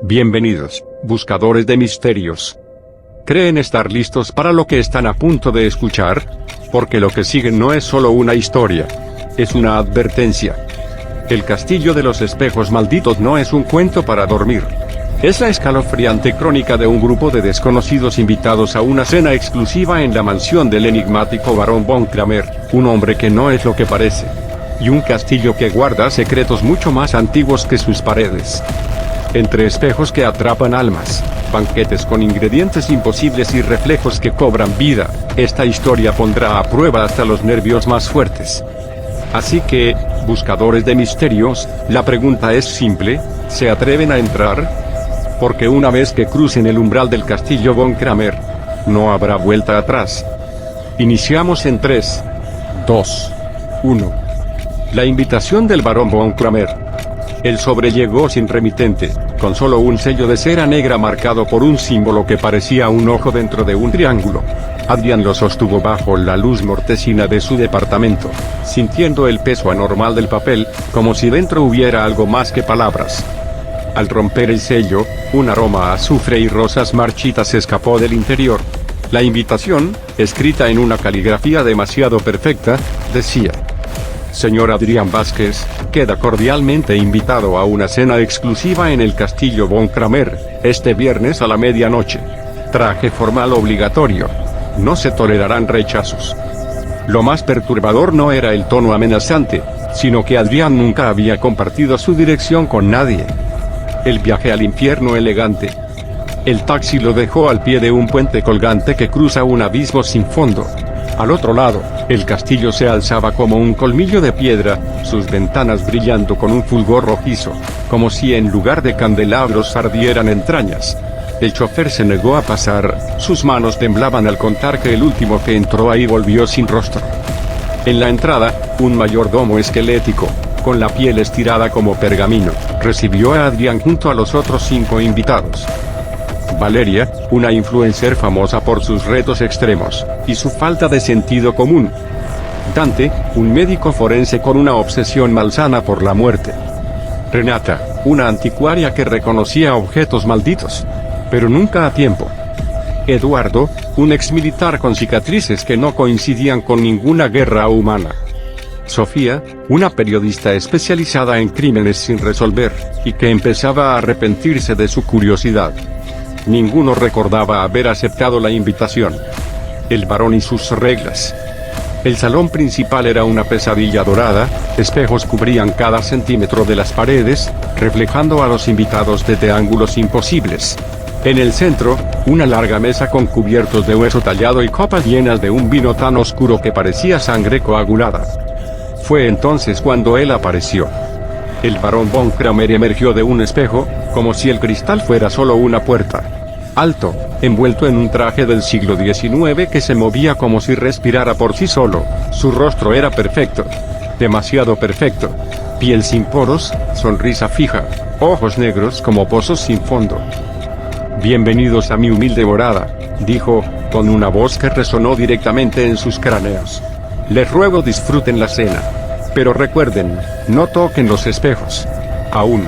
Bienvenidos, buscadores de misterios. ¿Creen estar listos para lo que están a punto de escuchar? Porque lo que sigue no es solo una historia. Es una advertencia. El castillo de los espejos malditos no es un cuento para dormir. Es la escalofriante crónica de un grupo de desconocidos invitados a una cena exclusiva en la mansión del enigmático barón von Kramer, un hombre que no es lo que parece. Y un castillo que guarda secretos mucho más antiguos que sus paredes. Entre espejos que atrapan almas, banquetes con ingredientes imposibles y reflejos que cobran vida, esta historia pondrá a prueba hasta los nervios más fuertes. Así que, buscadores de misterios, la pregunta es simple: ¿se atreven a entrar? Porque una vez que crucen el umbral del castillo von Kramer, no habrá vuelta atrás. Iniciamos en 3, 2, 1. La invitación del barón von Kramer. El sobre llegó sin remitente, con solo un sello de cera negra marcado por un símbolo que parecía un ojo dentro de un triángulo. Adrián lo sostuvo bajo la luz mortecina de su departamento, sintiendo el peso anormal del papel, como si dentro hubiera algo más que palabras. Al romper el sello, un aroma a azufre y rosas marchitas escapó del interior. La invitación, escrita en una caligrafía demasiado perfecta, decía: Señor Adrián Vázquez, queda cordialmente invitado a una cena exclusiva en el castillo von Kramer, este viernes a la medianoche. Traje formal obligatorio. No se tolerarán rechazos. Lo más perturbador no era el tono amenazante, sino que Adrián nunca había compartido su dirección con nadie. El viaje al infierno elegante. El taxi lo dejó al pie de un puente colgante que cruza un abismo sin fondo. Al otro lado, el castillo se alzaba como un colmillo de piedra, sus ventanas brillando con un fulgor rojizo, como si en lugar de candelabros ardieran entrañas. El chofer se negó a pasar, sus manos temblaban al contar que el último que entró ahí volvió sin rostro. En la entrada, un mayordomo esquelético, con la piel estirada como pergamino, recibió a Adrián junto a los otros 5 invitados. Valeria, una influencer famosa por sus retos extremos, y su falta de sentido común. Dante, un médico forense con una obsesión malsana por la muerte. Renata, una anticuaria que reconocía objetos malditos, pero nunca a tiempo. Eduardo, un exmilitar con cicatrices que no coincidían con ninguna guerra humana. Sofía, una periodista especializada en crímenes sin resolver, y que empezaba a arrepentirse de su curiosidad. Ninguno recordaba haber aceptado la invitación. El barón y sus reglas. El salón principal era una pesadilla dorada, espejos cubrían cada centímetro de las paredes, reflejando a los invitados desde ángulos imposibles. En el centro, una larga mesa con cubiertos de hueso tallado y copas llenas de un vino tan oscuro que parecía sangre coagulada. Fue entonces cuando él apareció. El barón von Kramer emergió de un espejo, como si el cristal fuera solo una puerta. Alto, envuelto en un traje del siglo XIX que se movía como si respirara por sí solo. Su rostro era perfecto. Demasiado perfecto. Piel sin poros, sonrisa fija, ojos negros como pozos sin fondo. Bienvenidos a mi humilde morada, dijo, con una voz que resonó directamente en sus cráneos. Les ruego disfruten la cena. Pero recuerden, no toquen los espejos. Aún.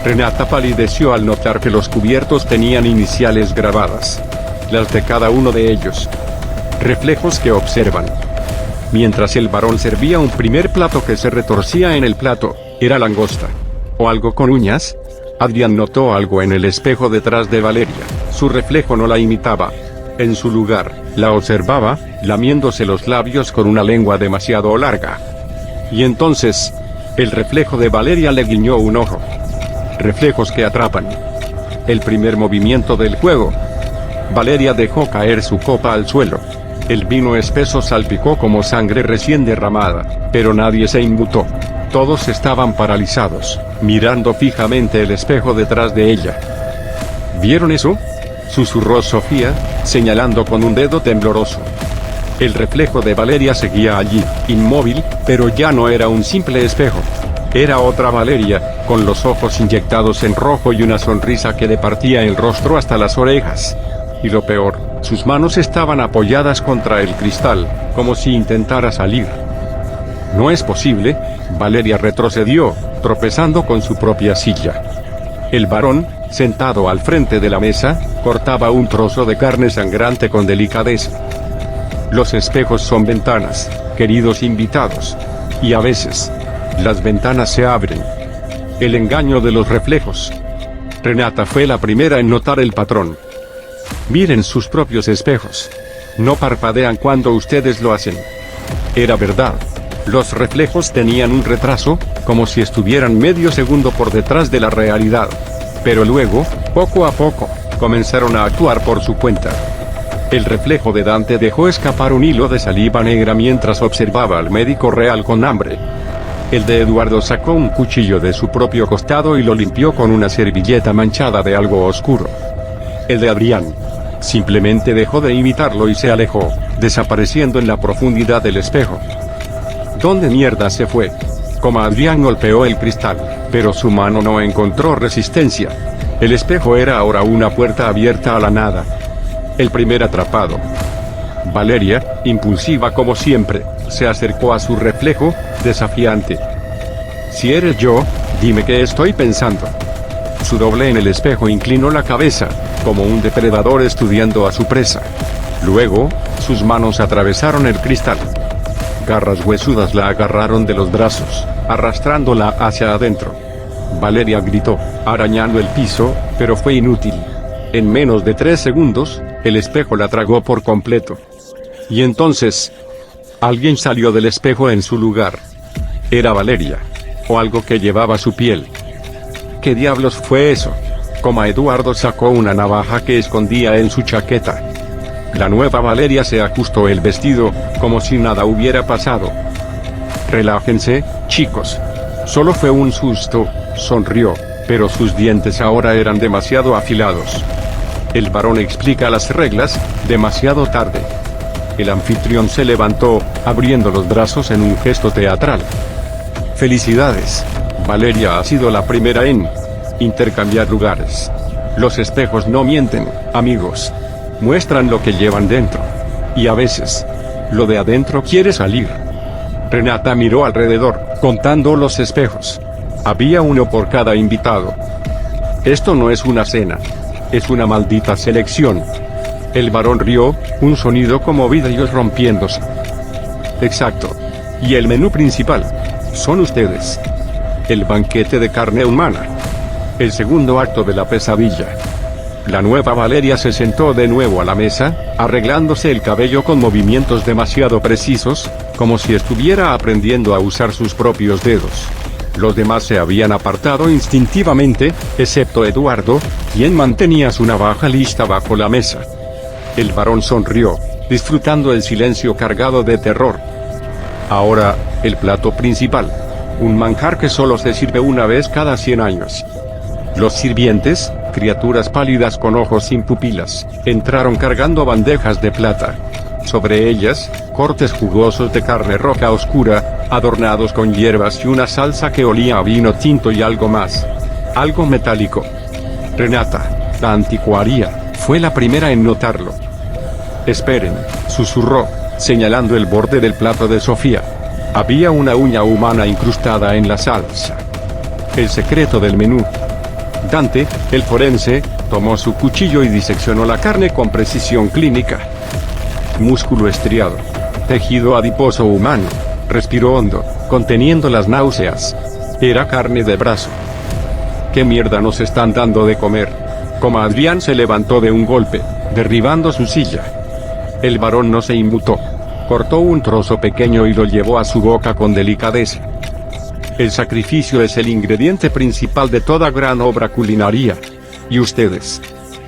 Renata palideció al notar que los cubiertos tenían iniciales grabadas. Las de cada uno de ellos. Reflejos que observan. Mientras el varón servía un primer plato que se retorcía en el plato, era langosta. ¿O algo con uñas? Adrián notó algo en el espejo detrás de Valeria. Su reflejo no la imitaba. En su lugar, la observaba, lamiéndose los labios con una lengua demasiado larga. Y entonces, el reflejo de Valeria le guiñó un ojo. Reflejos que atrapan. El primer movimiento del juego. Valeria dejó caer su copa al suelo. El vino espeso salpicó como sangre recién derramada, pero nadie se inmutó. Todos estaban paralizados, mirando fijamente el espejo detrás de ella. ¿Vieron eso?, susurró Sofía, señalando con un dedo tembloroso. El reflejo de Valeria seguía allí, inmóvil, pero ya no era un simple espejo. Era otra Valeria, con los ojos inyectados en rojo y una sonrisa que le partía el rostro hasta las orejas. Y lo peor, sus manos estaban apoyadas contra el cristal, como si intentara salir. No es posible, Valeria retrocedió, tropezando con su propia silla. El varón, sentado al frente de la mesa, cortaba un trozo de carne sangrante con delicadeza. Los espejos son ventanas, queridos invitados. Y a veces, las ventanas se abren. El engaño de los reflejos. Renata fue la primera en notar el patrón. Miren sus propios espejos. No parpadean cuando ustedes lo hacen. Era verdad. Los reflejos tenían un retraso, como si estuvieran medio segundo por detrás de la realidad. Pero luego, poco a poco, comenzaron a actuar por su cuenta. El reflejo de Dante dejó escapar un hilo de saliva negra mientras observaba al médico real con hambre. El de Eduardo sacó un cuchillo de su propio costado y lo limpió con una servilleta manchada de algo oscuro. El de Adrián simplemente dejó de imitarlo y se alejó, desapareciendo en la profundidad del espejo. ¿Dónde mierda se fue? Como Adrián golpeó el cristal, pero su mano no encontró resistencia. El espejo era ahora una puerta abierta a la nada. El primer atrapado. Valeria, impulsiva como siempre, se acercó a su reflejo, desafiante. Si eres yo, dime qué estoy pensando. Su doble en el espejo inclinó la cabeza, como un depredador estudiando a su presa. Luego, sus manos atravesaron el cristal. Garras huesudas la agarraron de los brazos, arrastrándola hacia adentro. Valeria gritó, arañando el piso, pero fue inútil. En menos de 3 segundos, el espejo la tragó por completo. Y entonces, alguien salió del espejo en su lugar. Era Valeria. O algo que llevaba su piel. ¿Qué diablos fue eso? Como Eduardo sacó una navaja que escondía en su chaqueta. La nueva Valeria se ajustó el vestido, como si nada hubiera pasado. Relájense, chicos. Solo fue un susto, sonrió, pero sus dientes ahora eran demasiado afilados. El varón explica las reglas, demasiado tarde. El anfitrión se levantó, abriendo los brazos en un gesto teatral. Felicidades. Valeria ha sido la primera en intercambiar lugares. Los espejos no mienten, amigos. Muestran lo que llevan dentro. Y a veces, lo de adentro quiere salir. Renata miró alrededor, contando los espejos. Había uno por cada invitado. Esto no es una cena. Es una maldita selección. El varón rió, un sonido como vidrios rompiéndose. Exacto. Y el menú principal. Son ustedes. El banquete de carne humana. El segundo acto de la pesadilla. La nueva Valeria se sentó de nuevo a la mesa, arreglándose el cabello con movimientos demasiado precisos, como si estuviera aprendiendo a usar sus propios dedos. Los demás se habían apartado instintivamente, excepto Eduardo, quien mantenía su navaja lista bajo la mesa. El varón sonrió, disfrutando el silencio cargado de terror. Ahora, el plato principal. Un manjar que solo se sirve una vez cada 100 años. Los sirvientes, criaturas pálidas con ojos sin pupilas, entraron cargando bandejas de plata. Sobre ellas, cortes jugosos de carne roja oscura, adornados con hierbas y una salsa que olía a vino tinto y algo más. Algo metálico. Renata, la anticuaria, fue la primera en notarlo. Esperen, susurró, señalando el borde del plato de Sofía. Había una uña humana incrustada en la salsa. El secreto del menú. Dante, el forense, tomó su cuchillo y diseccionó la carne con precisión clínica. Músculo estriado. Tejido adiposo humano. Respiró hondo, conteniendo las náuseas. Era carne de brazo. ¿Qué mierda nos están dando de comer? Como Adrián se levantó de un golpe, derribando su silla. El varón no se inmutó. Cortó un trozo pequeño y lo llevó a su boca con delicadeza. El sacrificio es el ingrediente principal de toda gran obra culinaria. ¿Y ustedes?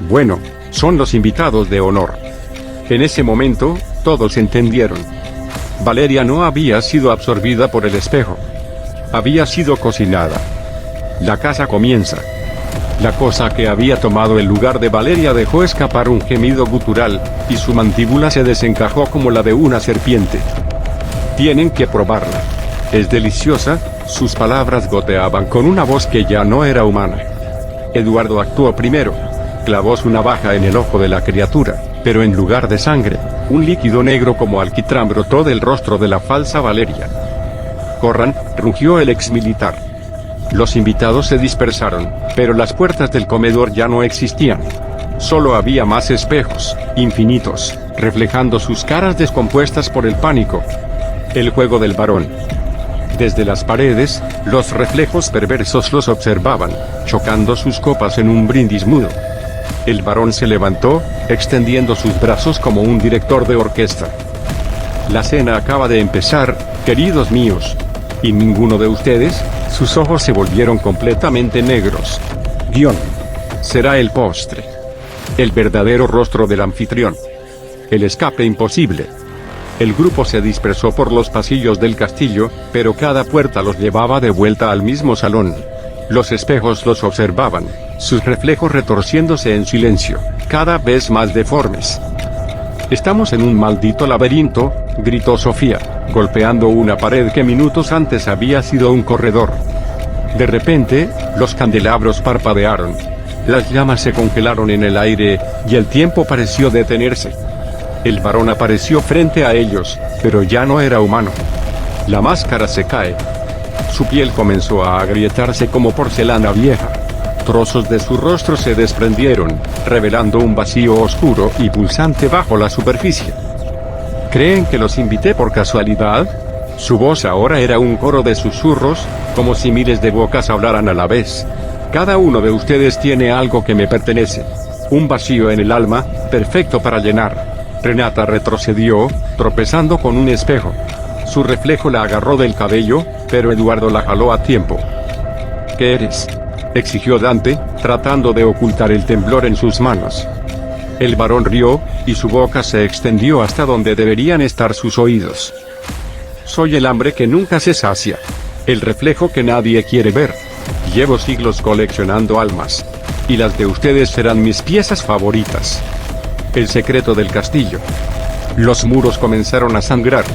Bueno, son los invitados de honor. En ese momento, todos entendieron. Valeria no había sido absorbida por el espejo. Había sido cocinada. La casa comienza. La cosa que había tomado el lugar de Valeria dejó escapar un gemido gutural, y su mandíbula se desencajó como la de una serpiente. Tienen que probarla. Es deliciosa. Sus palabras goteaban con una voz que ya no era humana. Eduardo actuó primero. Clavó su navaja en el ojo de la criatura, pero en lugar de sangre, un líquido negro como alquitrán brotó del rostro de la falsa Valeria. «Corran», rugió el exmilitar. Los invitados se dispersaron, pero las puertas del comedor ya no existían. Solo había más espejos, infinitos, reflejando sus caras descompuestas por el pánico. El juego del varón. Desde las paredes, los reflejos perversos los observaban, chocando sus copas en un brindis mudo. El varón se levantó, extendiendo sus brazos como un director de orquesta. La cena acaba de empezar, queridos míos. Y ninguno de ustedes, sus ojos se volvieron completamente negros. Guión. Será el postre. El verdadero rostro del anfitrión. El escape imposible. El grupo se dispersó por los pasillos del castillo, pero cada puerta los llevaba de vuelta al mismo salón. Los espejos los observaban, sus reflejos retorciéndose en silencio, cada vez más deformes. «Estamos en un maldito laberinto», gritó Sofía, golpeando una pared que minutos antes había sido un corredor. De repente, los candelabros parpadearon. Las llamas se congelaron en el aire, y el tiempo pareció detenerse. El varón apareció frente a ellos, pero ya no era humano. La máscara se cae. Su piel comenzó a agrietarse como porcelana vieja. Trozos de su rostro se desprendieron, revelando un vacío oscuro y pulsante bajo la superficie. ¿Creen que los invité por casualidad? Su voz ahora era un coro de susurros, como si miles de bocas hablaran a la vez. Cada uno de ustedes tiene algo que me pertenece. Un vacío en el alma, perfecto para llenar. Renata retrocedió, tropezando con un espejo. Su reflejo la agarró del cabello, pero Eduardo la jaló a tiempo. ¿Qué eres?, exigió Dante, tratando de ocultar el temblor en sus manos. El varón rió, y su boca se extendió hasta donde deberían estar sus oídos. Soy el hambre que nunca se sacia. El reflejo que nadie quiere ver. Llevo siglos coleccionando almas. Y las de ustedes serán mis piezas favoritas. El secreto del castillo. Los muros comenzaron a sangrar.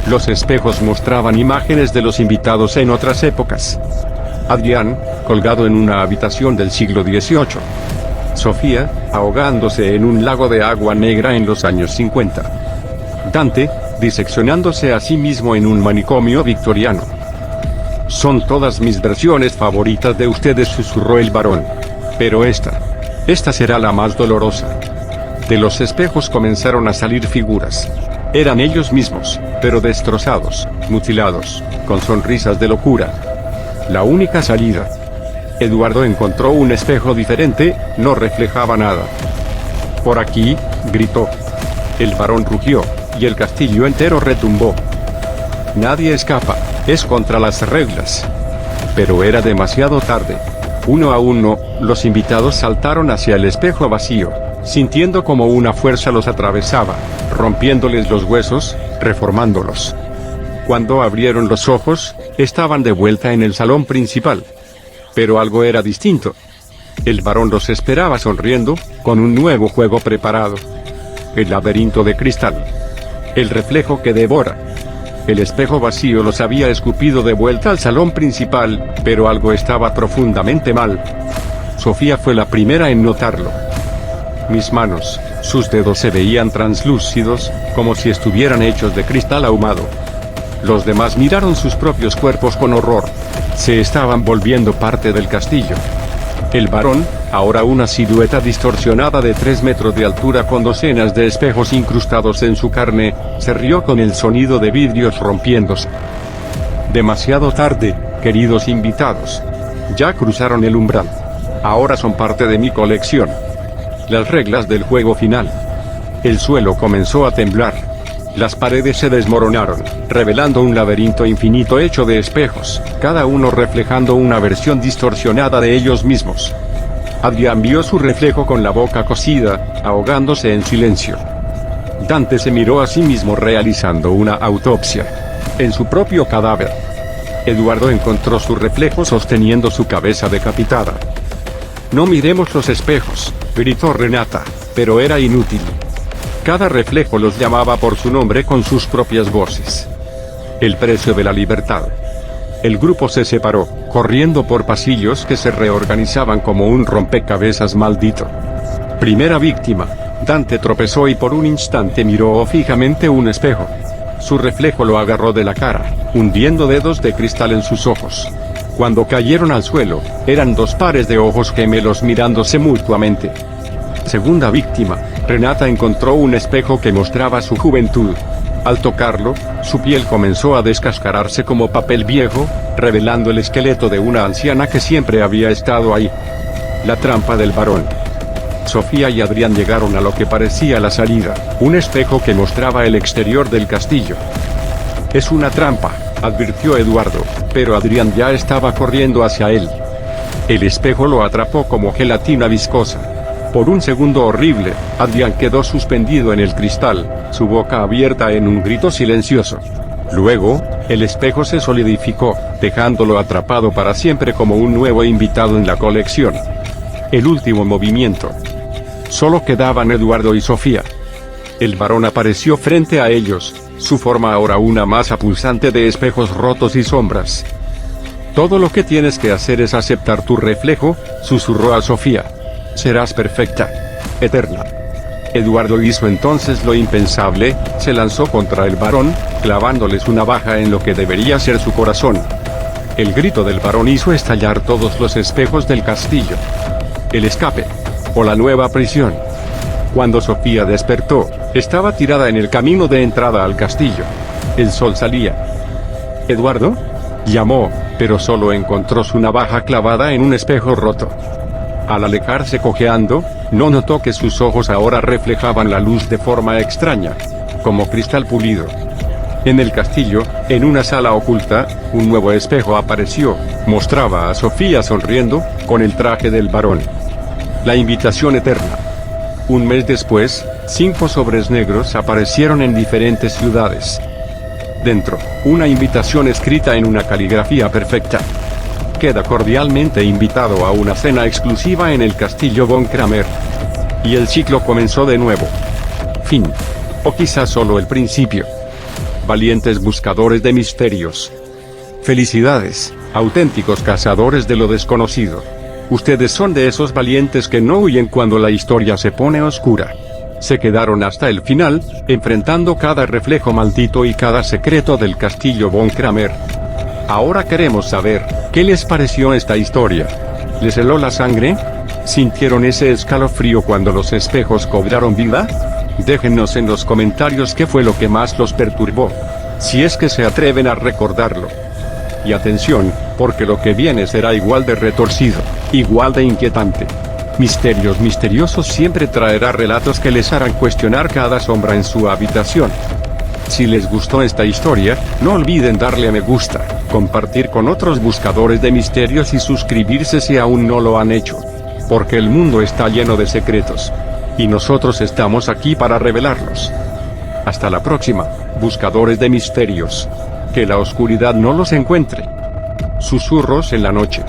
Los espejos mostraban imágenes de los invitados en otras épocas. Adrián, colgado en una habitación del siglo XVIII. Sofía, ahogándose en un lago de agua negra en los años 50. Dante, diseccionándose a sí mismo en un manicomio victoriano. Son todas mis versiones favoritas de ustedes, susurró el varón. Pero esta será la más dolorosa. De los espejos comenzaron a salir figuras. Eran ellos mismos, pero destrozados, mutilados, con sonrisas de locura. La única salida. Eduardo encontró un espejo diferente, no reflejaba nada. «Por aquí», gritó. El varón rugió, y el castillo entero retumbó. Nadie escapa, es contra las reglas. Pero era demasiado tarde. Uno a uno, los invitados saltaron hacia el espejo vacío, sintiendo como una fuerza los atravesaba, rompiéndoles los huesos, reformándolos. Cuando abrieron los ojos, estaban de vuelta en el salón principal. Pero algo era distinto. El varón los esperaba sonriendo, con un nuevo juego preparado. El laberinto de cristal. El reflejo que devora. El espejo vacío los había escupido de vuelta al salón principal, pero algo estaba profundamente mal. Sofía fue la primera en notarlo. Mis manos, sus dedos se veían translúcidos, como si estuvieran hechos de cristal ahumado. Los demás miraron sus propios cuerpos con horror. Se estaban volviendo parte del castillo. El varón, ahora una silueta distorsionada de 3 metros de altura con docenas de espejos incrustados en su carne, se rió con el sonido de vidrios rompiéndose. Demasiado tarde, queridos invitados. Ya cruzaron el umbral. Ahora son parte de mi colección. Las reglas del juego final. El suelo comenzó a temblar. Las paredes se desmoronaron, revelando un laberinto infinito hecho de espejos, cada uno reflejando una versión distorsionada de ellos mismos. Adrián vio su reflejo con la boca cosida, ahogándose en silencio. Dante se miró a sí mismo realizando una autopsia en su propio cadáver. Eduardo encontró su reflejo sosteniendo su cabeza decapitada. «No miremos los espejos», gritó Renata, pero era inútil. Cada reflejo los llamaba por su nombre con sus propias voces. El precio de la libertad. El grupo se separó, corriendo por pasillos que se reorganizaban como un rompecabezas maldito. Primera víctima. Dante tropezó y por un instante miró fijamente un espejo. Su reflejo lo agarró de la cara, hundiendo dedos de cristal en sus ojos. Cuando cayeron al suelo, eran dos pares de ojos gemelos mirándose mutuamente. Segunda víctima, Renata encontró un espejo que mostraba su juventud. Al tocarlo, su piel comenzó a descascararse como papel viejo, revelando el esqueleto de una anciana que siempre había estado ahí. La trampa del varón. Sofía y Adrián llegaron a lo que parecía la salida, un espejo que mostraba el exterior del castillo. Es una trampa, advirtió Eduardo, pero Adrián ya estaba corriendo hacia él. El espejo lo atrapó como gelatina viscosa. Por un segundo horrible, Adrián quedó suspendido en el cristal, su boca abierta en un grito silencioso. Luego, el espejo se solidificó, dejándolo atrapado para siempre como un nuevo invitado en la colección. El último movimiento. Solo quedaban Eduardo y Sofía. El varón apareció frente a ellos, su forma ahora una masa pulsante de espejos rotos y sombras. Todo lo que tienes que hacer es aceptar tu reflejo, susurró a Sofía. Serás perfecta. Eterna. Eduardo hizo entonces lo impensable, se lanzó contra el varón, clavándoles una navaja en lo que debería ser su corazón. El grito del varón hizo estallar todos los espejos del castillo. El escape. O la nueva prisión. Cuando Sofía despertó, estaba tirada en el camino de entrada al castillo. El sol salía. ¿Eduardo? Llamó, pero solo encontró su navaja clavada en un espejo roto. Al alejarse cojeando, no notó que sus ojos ahora reflejaban la luz de forma extraña, como cristal pulido. En el castillo, en una sala oculta, un nuevo espejo apareció, mostraba a Sofía sonriendo, con el traje del varón. La invitación eterna. Un mes después, 5 sobres negros aparecieron en diferentes ciudades. Dentro, una invitación escrita en una caligrafía perfecta. Queda cordialmente invitado a una cena exclusiva en el castillo von Kramer. Y el ciclo comenzó de nuevo. Fin. O quizás solo el principio. Valientes buscadores de misterios. Felicidades, auténticos cazadores de lo desconocido. Ustedes son de esos valientes que no huyen cuando la historia se pone oscura. Se quedaron hasta el final, enfrentando cada reflejo maldito y cada secreto del castillo von Kramer. Ahora queremos saber, ¿qué les pareció esta historia? ¿Les heló la sangre? ¿Sintieron ese escalofrío cuando los espejos cobraron vida? Déjennos en los comentarios qué fue lo que más los perturbó, si es que se atreven a recordarlo. Y atención, porque lo que viene será igual de retorcido, igual de inquietante. Misterios Misteriosos siempre traerá relatos que les harán cuestionar cada sombra en su habitación. Si les gustó esta historia, no olviden darle a me gusta, compartir con otros buscadores de misterios y suscribirse si aún no lo han hecho. Porque el mundo está lleno de secretos. Y nosotros estamos aquí para revelarlos. Hasta la próxima, buscadores de misterios. Que la oscuridad no los encuentre. Susurros en la noche.